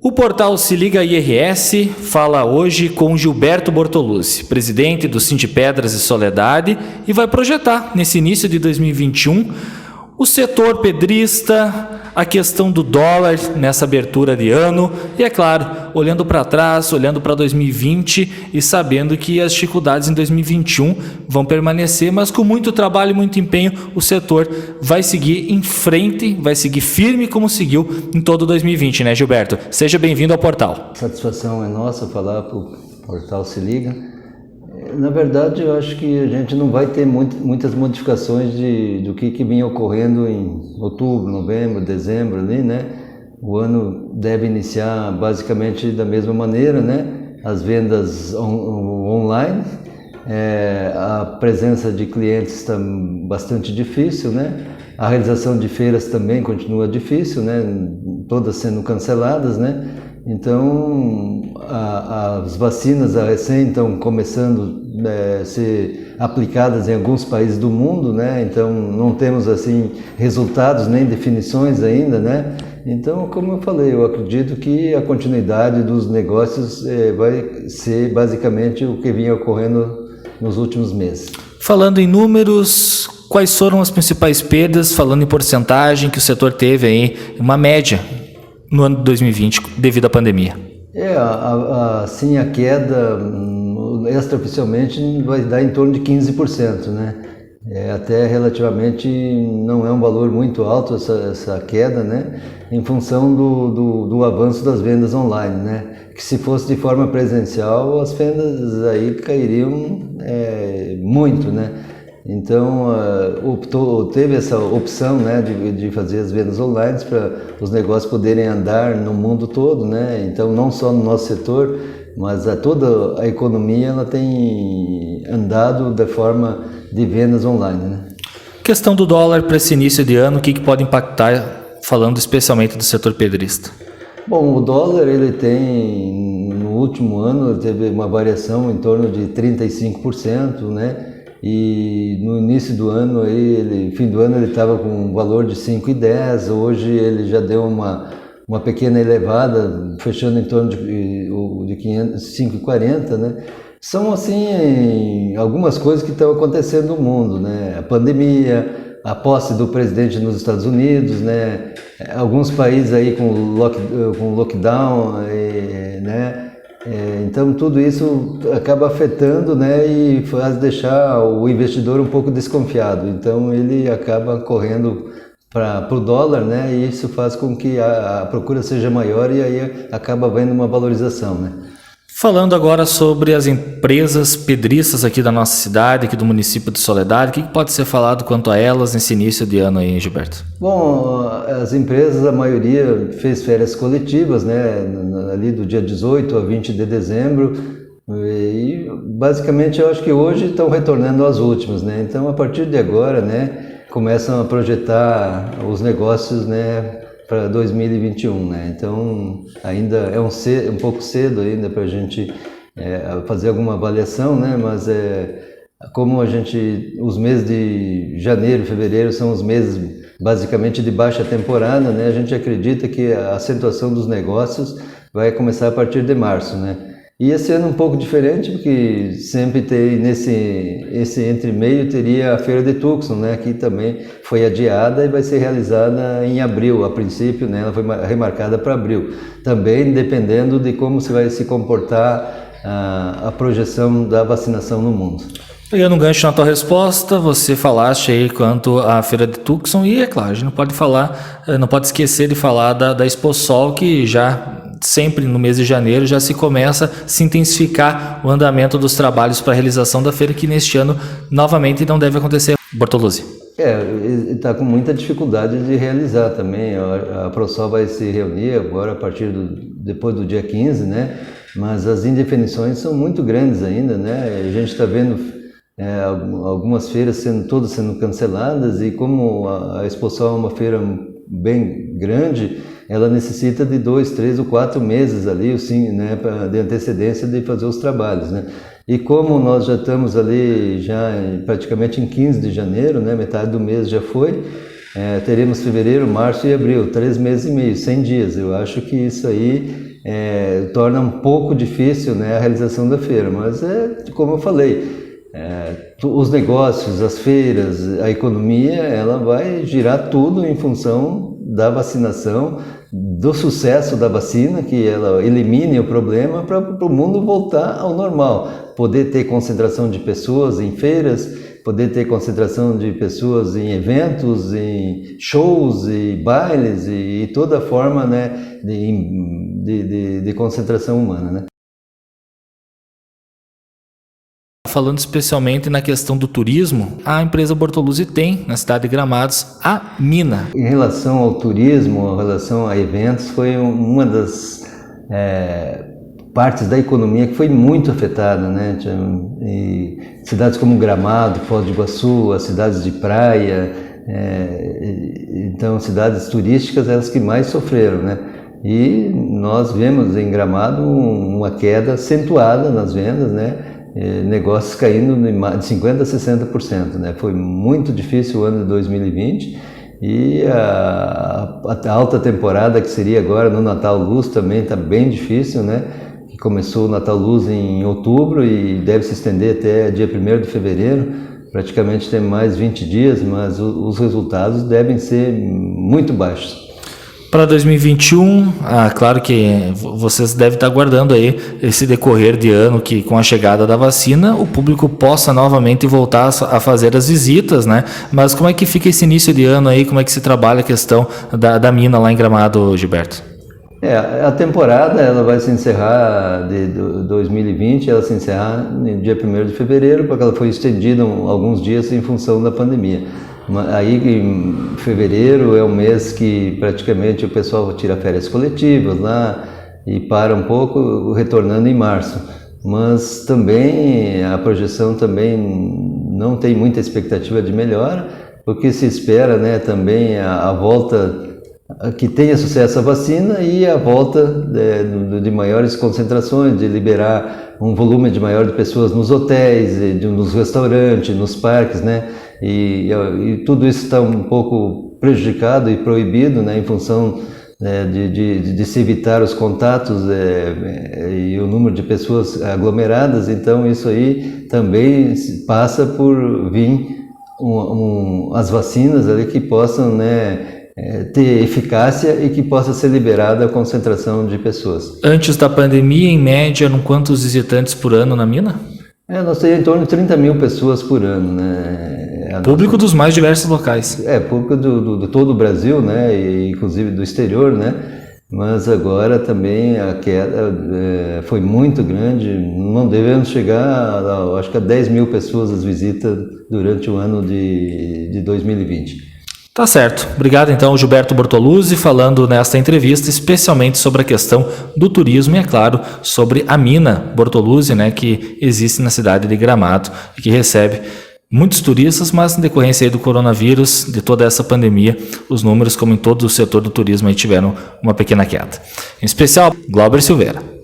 O portal Se Liga IRS fala hoje com Gilberto Bortoluzzi, presidente do Sindipedras e Soledade, e vai projetar, nesse início de 2021, o setor pedrista, a questão do dólar nessa abertura de ano e, é claro, olhando para trás, olhando para 2020 e sabendo que as dificuldades em 2021 vão permanecer, mas com muito trabalho e muito empenho o setor vai seguir em frente, vai seguir firme como seguiu em todo 2020, né, Gilberto? Seja bem-vindo ao portal. A satisfação é nossa falar para o portal Se Liga. Na verdade, eu acho que a gente não vai ter muitas modificações do que vinha ocorrendo em outubro, novembro, dezembro ali, né? O ano deve iniciar basicamente da mesma maneira, né? As vendas online, a presença de clientes está bastante difícil, né? A realização de feiras também continua difícil, né? Todas sendo canceladas, né? Então, as vacinas recém estão começando a ser aplicadas em alguns países do mundo, né? Então, não temos assim resultados nem definições ainda, né? Então, como eu falei, eu acredito que a continuidade dos negócios vai ser basicamente o que vinha ocorrendo nos últimos meses. Falando em números, quais foram as principais perdas, falando em porcentagem, que o setor teve aí, uma média no ano de 2020 devido à pandemia? Sim, a queda extraoficialmente vai dar em torno de 15%, né? Até relativamente não é um valor muito alto essa queda, né? Em função do avanço das vendas online, né? Que se fosse de forma presencial, as vendas aí cairiam muito, né? Então, teve essa opção, né, de fazer as vendas online para os negócios poderem andar no mundo todo, né? Então, não só no nosso setor, mas toda a economia ela tem andado da forma de vendas online, né? Questão do dólar para esse início de ano, o que pode impactar, falando especialmente do setor pedrista? Bom, o dólar ele tem, no último ano, teve uma variação em torno de 35%, né? E no início do ano, fim do ano, ele estava com um valor de 5,10, hoje ele já deu uma pequena elevada, fechando em torno de 5,40, né? São, assim, algumas coisas que estão acontecendo no mundo, né? A pandemia, a posse do presidente nos Estados Unidos, né? Alguns países aí com lockdown, né? Então tudo isso acaba afetando, né, e faz deixar o investidor um pouco desconfiado. Então ele acaba correndo para o dólar, né, e isso faz com que a procura seja maior e aí acaba havendo uma valorização, né. Falando agora sobre as empresas pedristas aqui da nossa cidade, aqui do município de Soledade, o que pode ser falado quanto a elas nesse início de ano aí, Gilberto? Bom, as empresas, a maioria fez férias coletivas, né, ali do dia 18 a 20 de dezembro, e basicamente eu acho que hoje estão retornando às últimas, né, então a partir de agora, né, começam a projetar os negócios, né, para 2021, né? Então ainda é um pouco cedo ainda para a gente fazer alguma avaliação, né? Mas como os meses de janeiro e fevereiro são os meses basicamente de baixa temporada, né? A gente acredita que a acentuação dos negócios vai começar a partir de março, né? E esse ano um pouco diferente, porque sempre tem esse entre meio teria a Feira de Tucson, né, que também foi adiada e vai ser realizada em abril, a princípio, né, ela foi remarcada para abril. Também dependendo de como se vai se comportar a projeção da vacinação no mundo. Pegando um gancho na tua resposta, você falaste aí quanto à Feira de Tucson e, é claro, a gente não pode esquecer de falar da Exposol, que já sempre no mês de janeiro já se começa a se intensificar o andamento dos trabalhos para a realização da feira, que neste ano novamente não deve acontecer. Bortoluzzi. Está com muita dificuldade de realizar também. A ProSol vai se reunir agora depois do dia 15, né? Mas as indefinições são muito grandes ainda, né? A gente está vendo algumas feiras todas sendo canceladas, e como a Exposol é uma feira bem grande, ela necessita de 2, 3 ou 4 meses ali, né, de antecedência de fazer os trabalhos, né? E como nós já estamos ali praticamente em 15 de janeiro, né, metade do mês já foi, teremos fevereiro, março e abril, 3 meses e meio, 100 dias. Eu acho que isso aí torna um pouco difícil, né, a realização da feira, mas como eu falei, os negócios, as feiras, a economia, ela vai girar tudo em função da vacinação, do sucesso da vacina, que ela elimine o problema para o mundo voltar ao normal, poder ter concentração de pessoas em feiras, poder ter concentração de pessoas em eventos, em shows e bailes e toda forma, né, de concentração humana, né? Falando especialmente na questão do turismo, a empresa Bortoluzzi tem, na cidade de Gramados, a Mina. Em relação ao turismo, em relação a eventos, foi uma das partes da economia que foi muito afetada, né? E cidades como Gramado, Foz do Iguaçu, as cidades de praia, então cidades turísticas, elas que mais sofreram, né? E nós vemos em Gramado uma queda acentuada nas vendas, né? Negócios caindo de 50% a 60%, né? Foi muito difícil o ano de 2020 e a alta temporada que seria agora no Natal Luz também está bem difícil, né? Que começou o Natal Luz em outubro e deve se estender até dia 1º de fevereiro, praticamente tem mais 20 dias, mas os resultados devem ser muito baixos. Para 2021, claro que vocês devem estar aguardando aí esse decorrer de ano que com a chegada da vacina o público possa novamente voltar a fazer as visitas, né? Mas como é que fica esse início de ano aí, como é que se trabalha a questão da mina lá em Gramado, Gilberto? A temporada ela vai se encerrar de 2020, ela se encerrar no dia 1º de fevereiro, porque ela foi estendida alguns dias em função da pandemia. Aí em fevereiro é um mês que praticamente o pessoal tira férias coletivas lá e para um pouco, retornando em março. Mas também a projeção também não tem muita expectativa de melhora, porque se espera, né, também a volta, que tenha sucesso a vacina e a volta de maiores concentrações, de liberar um volume maior de pessoas nos hotéis, nos restaurantes, nos parques, né? E tudo isso está um pouco prejudicado e proibido, né, em função de se evitar os contatos e o número de pessoas aglomeradas. Então isso aí também passa por vir as vacinas ali que possam, né, ter eficácia e que possa ser liberada a concentração de pessoas. Antes da pandemia, em média, eram quantos visitantes por ano na mina? Nós temos em torno de 30 mil pessoas por ano, né? Público dos mais diversos locais. Público de todo o Brasil, né? E inclusive do exterior, né? Mas agora também a queda foi muito grande, não devemos chegar, acho que a 10 mil pessoas as visitas durante o ano de 2020. Tá certo. Obrigado então, Gilberto Bortoluzzi, falando nesta entrevista especialmente sobre a questão do turismo e, é claro, sobre a mina Bortoluzzi, né, que existe na cidade de Gramado e que recebe muitos turistas, mas em decorrência aí do coronavírus, de toda essa pandemia, os números, como em todo o setor do turismo, aí tiveram uma pequena queda. Em especial, Glauber Silveira.